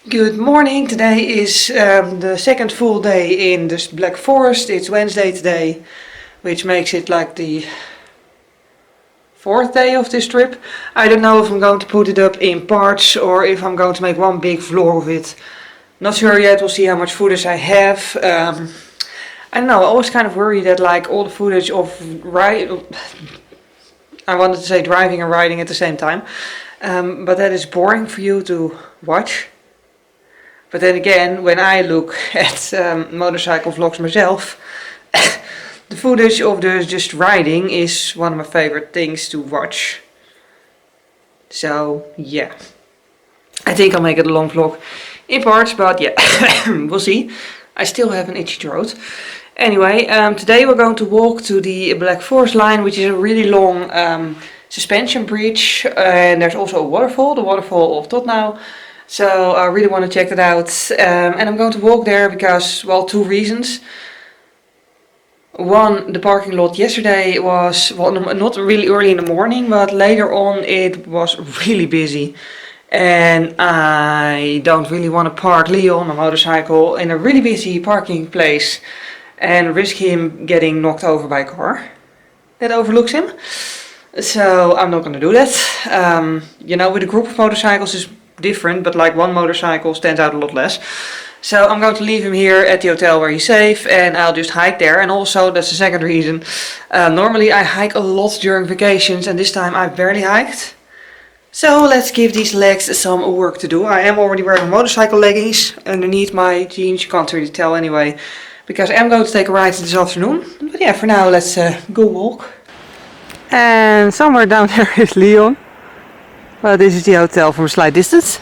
Good morning. Today is the second full day in this Black Forest. It's Wednesday today, which makes it like the fourth day of this trip. I don't know if I'm going to put it up in parts or if I'm going to make one big vlog of it. Not sure yet. We'll see how much footage I have. I don't know. I always kind of worry that like all the footage of I wanted to say driving and riding at the same time, but that is boring for you to watch. But then again, when I look at motorcycle vlogs myself, the footage of just riding is one of my favorite things to watch. So yeah, I think I'll make it a long vlog in parts, but yeah, we'll see. I still have an itchy throat. Anyway, today we're going to walk to the Black Forest line, which is a really long suspension bridge, and there's also a waterfall, the waterfall of Tottenau. So I really want to check that out, and I'm going to walk there because, well, two reasons. One, the parking lot yesterday was, well, not really early in the morning, but later on it was really busy. And I don't really want to park Leon, my motorcycle, in a really busy parking place and risk him getting knocked over by a car that overlooks him. So I'm not going to do that. You know, with a group of motorcycles is different, but like one motorcycle stands out a lot less. So I'm going to leave him here at the hotel where he's safe, and I'll just hike there. And also, that's the second reason, normally I hike a lot during vacations, and this time I barely hiked. So let's give these legs some work to do. I am already wearing motorcycle leggings underneath my jeans, you can't really tell anyway, because I'm going to take a ride this afternoon. But yeah, for now let's go walk. And somewhere down there is Leon. Well, this is the hotel from a slight distance.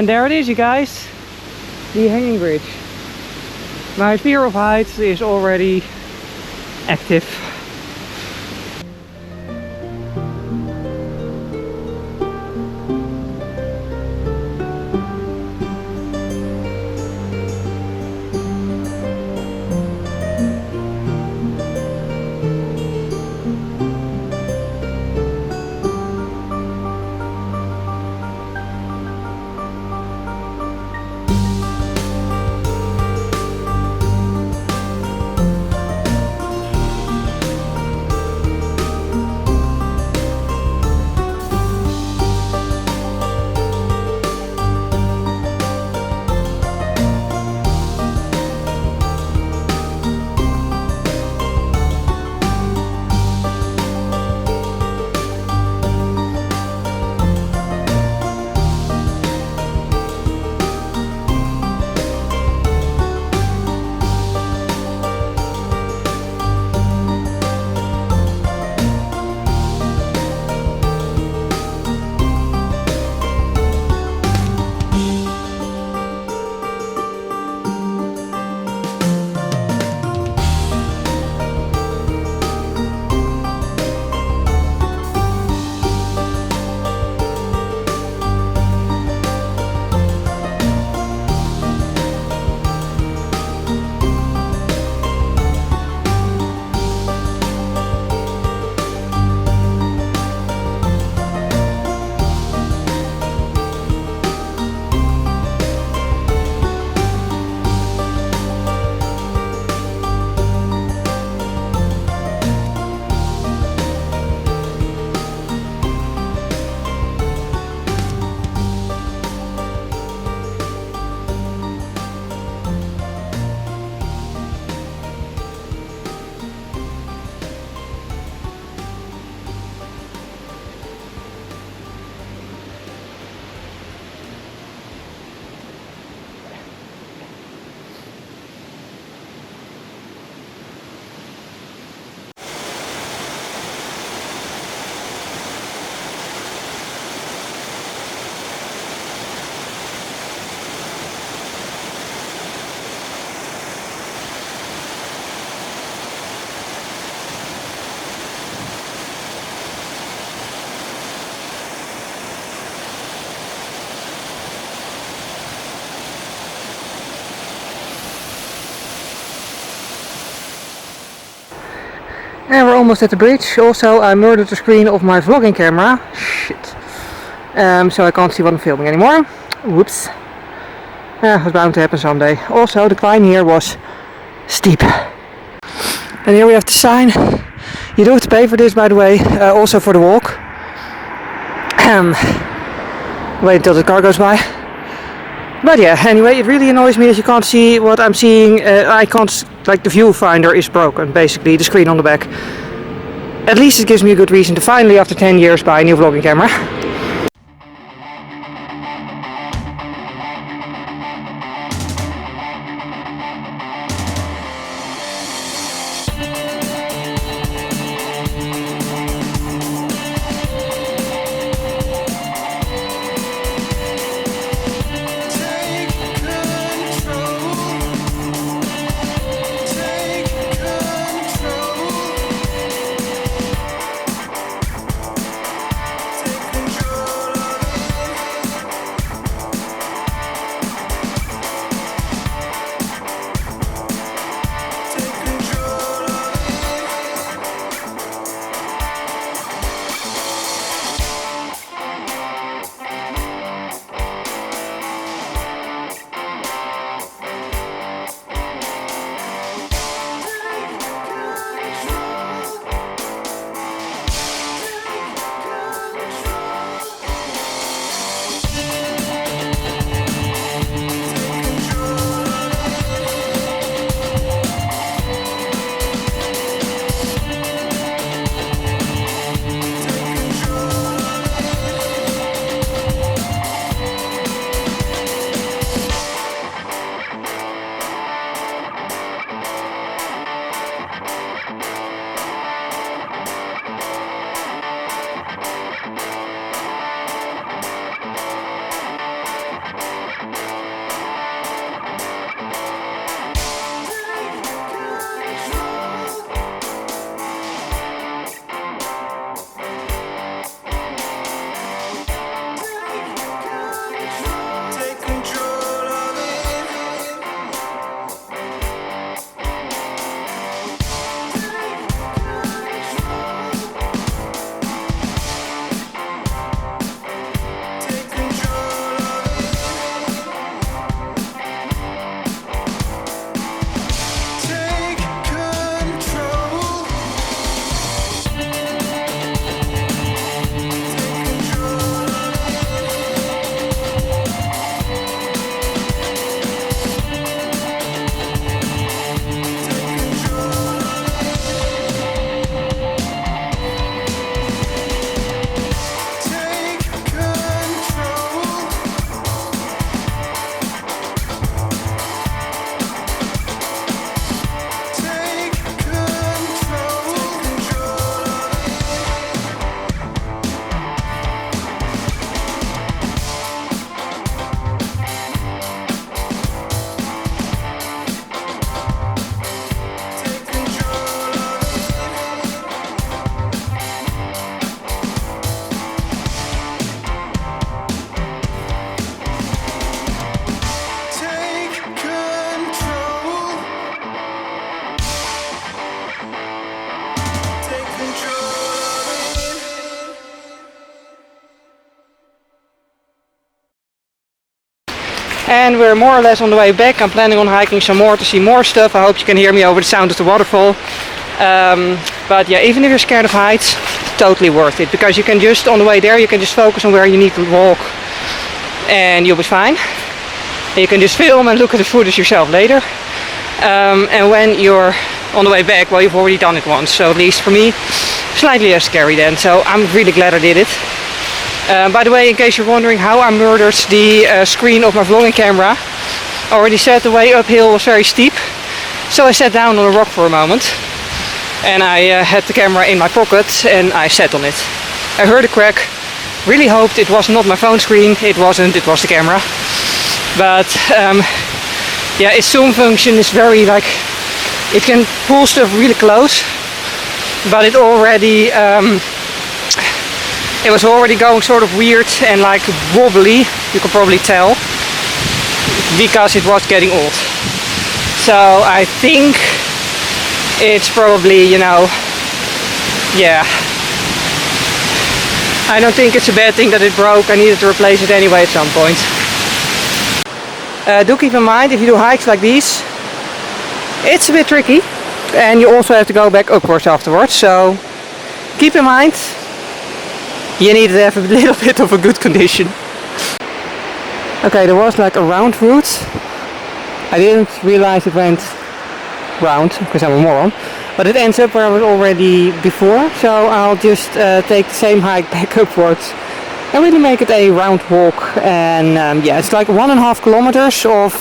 And there it is, you guys, the hanging bridge. My fear of heights is already active. And we're almost at the bridge. Also, I murdered the screen of my vlogging camera. Shit. So I can't see what I'm filming anymore. Whoops. It was bound to happen someday. Also, the climb here was steep. And here we have the sign. You do have to pay for this, by the way. Also for the walk. Wait until the car goes by. But yeah, anyway, it really annoys me that you can't see what I'm seeing. I can't, like, the viewfinder is broken, basically, the screen on the back. At least it gives me a good reason to finally, after 10 years, buy a new vlogging camera. And we're more or less on the way back. I'm planning on hiking some more to see more stuff. I hope you can hear me over the sound of the waterfall. But yeah, even if you're scared of heights, totally worth it. Because you can just, on the way there, you can just focus on where you need to walk. And you'll be fine. And you can just film and look at the footage yourself later. And when you're on the way back, well, you've already done it once. So at least for me, slightly less scary then. So I'm really glad I did it. By the way, in case you're wondering how I murdered the screen of my vlogging camera, I already said the way uphill was very steep. So I sat down on a rock for a moment. And I had the camera in my pocket and I sat on it. I heard a crack. Really hoped it was not my phone screen. It wasn't, it was the camera. But yeah, its zoom function is very like, it can pull stuff really close. But it already, it was already going sort of weird and like wobbly, you can probably tell. Because it was getting old. So I think it's probably, you know, yeah. I don't think it's a bad thing that it broke. I needed to replace it anyway at some point. Do keep in mind, if you do hikes like these, it's a bit tricky. And you also have to go back upwards afterwards. So keep in mind, you need to have a little bit of a good condition. Okay, there was like a round route. I didn't realize it went round because I'm a moron, but it ends up where I was already before, so I'll just take the same hike back upwards and really make it a round walk. And yeah, it's like 1.5 kilometers of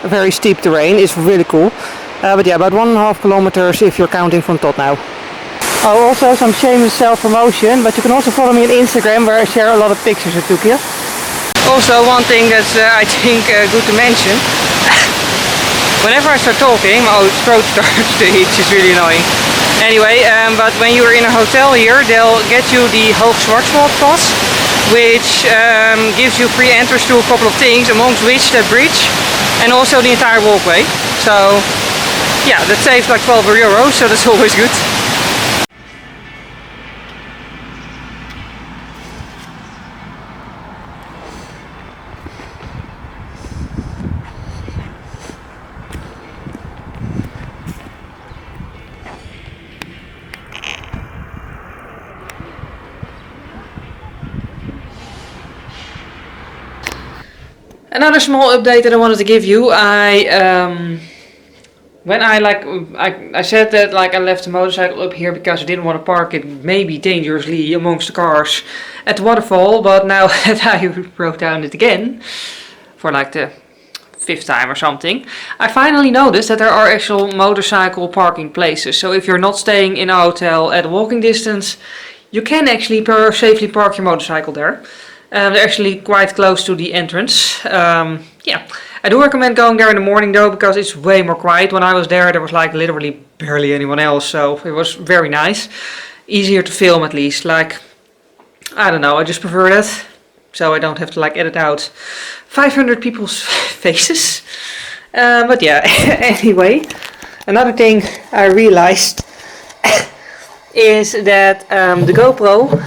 very steep terrain. It's really cool, but yeah, about 1.5 kilometers if you're counting from top now. Oh, also some shameless self-promotion, but you can also follow me on Instagram where I share a lot of pictures I took here. Also, one thing that's I think good to mention. Whenever I start talking, my throat starts to itch, it's really annoying. Anyway, but when you're in a hotel here, they'll get you the Schwartzwald pass, which gives you free entrance to a couple of things, amongst which that bridge and also the entire walkway. So yeah, that saves like 12 euros, so that's always good. Another small update that I wanted to give you. When I said that like I left the motorcycle up here because I didn't want to park it maybe dangerously amongst the cars at the waterfall, but now that I wrote down it again for like the 5th time or something, I finally noticed that there are actual motorcycle parking places. So if you're not staying in a hotel at a walking distance, you can actually safely park your motorcycle there. They're actually quite close to the entrance. Yeah, I do recommend going there in the morning though, because it's way more quiet. When I was there, there was like literally barely anyone else, so it was very nice. Easier to film at least, like, I don't know, I just prefer that. So I don't have to like edit out 500 people's faces. But yeah, anyway, another thing I realized is that the GoPro,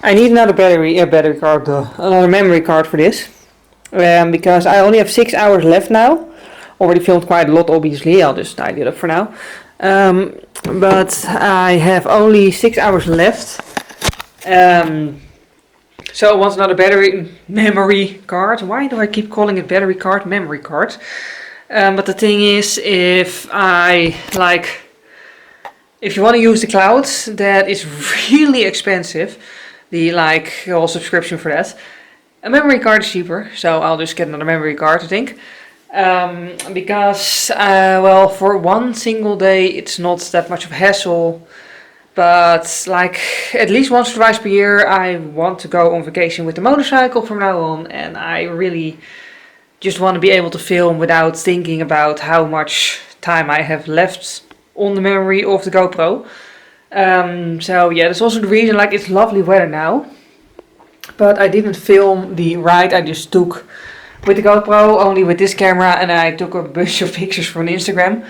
I need another battery card, another memory card for this, because I only have 6 hours left now. Already filmed quite a lot, obviously. I'll just tidy it up for now. But I have only 6 hours left. So I want another memory card. Why do I keep calling it battery card? Memory card. But the thing is, if you want to use the cloud, that is really expensive. The whole subscription for that. A memory card is cheaper, so I'll just get another memory card, I think. Because well, for one single day it's not that much of a hassle, but like at least once or twice per year I want to go on vacation with the motorcycle from now on, and I really just want to be able to film without thinking about how much time I have left on the memory of the GoPro. So yeah, that's also the reason, like, it's lovely weather now, but I didn't film the ride I just took with the GoPro, only with this camera, and I took a bunch of pictures from Instagram,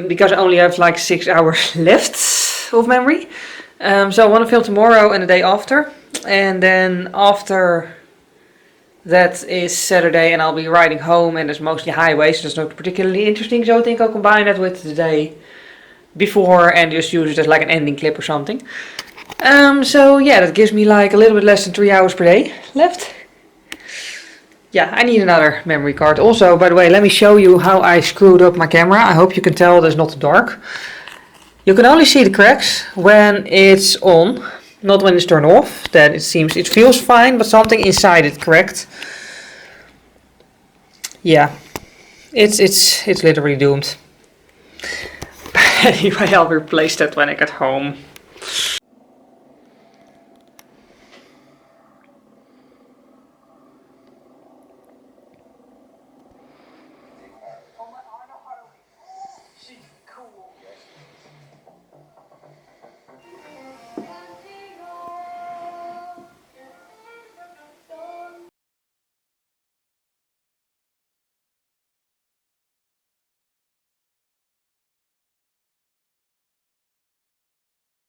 because I only have like 6 hours left of memory. So I want to film tomorrow and the day after, and then after That is Saturday and I'll be riding home and it's mostly highway, so that's not particularly interesting. So I think I'll combine that with the day before and just use it as like an ending clip or something. So yeah, that gives me like a little bit less than 3 hours per day left. Yeah, I need another memory card. Also, by the way, let me show you how I screwed up my camera. I hope you can tell there's not dark. You can only see the cracks when it's on, not when it's turned off. Then it feels fine, but something inside it cracked. Yeah, it's literally doomed. Anyway, I'll replace that when I get home.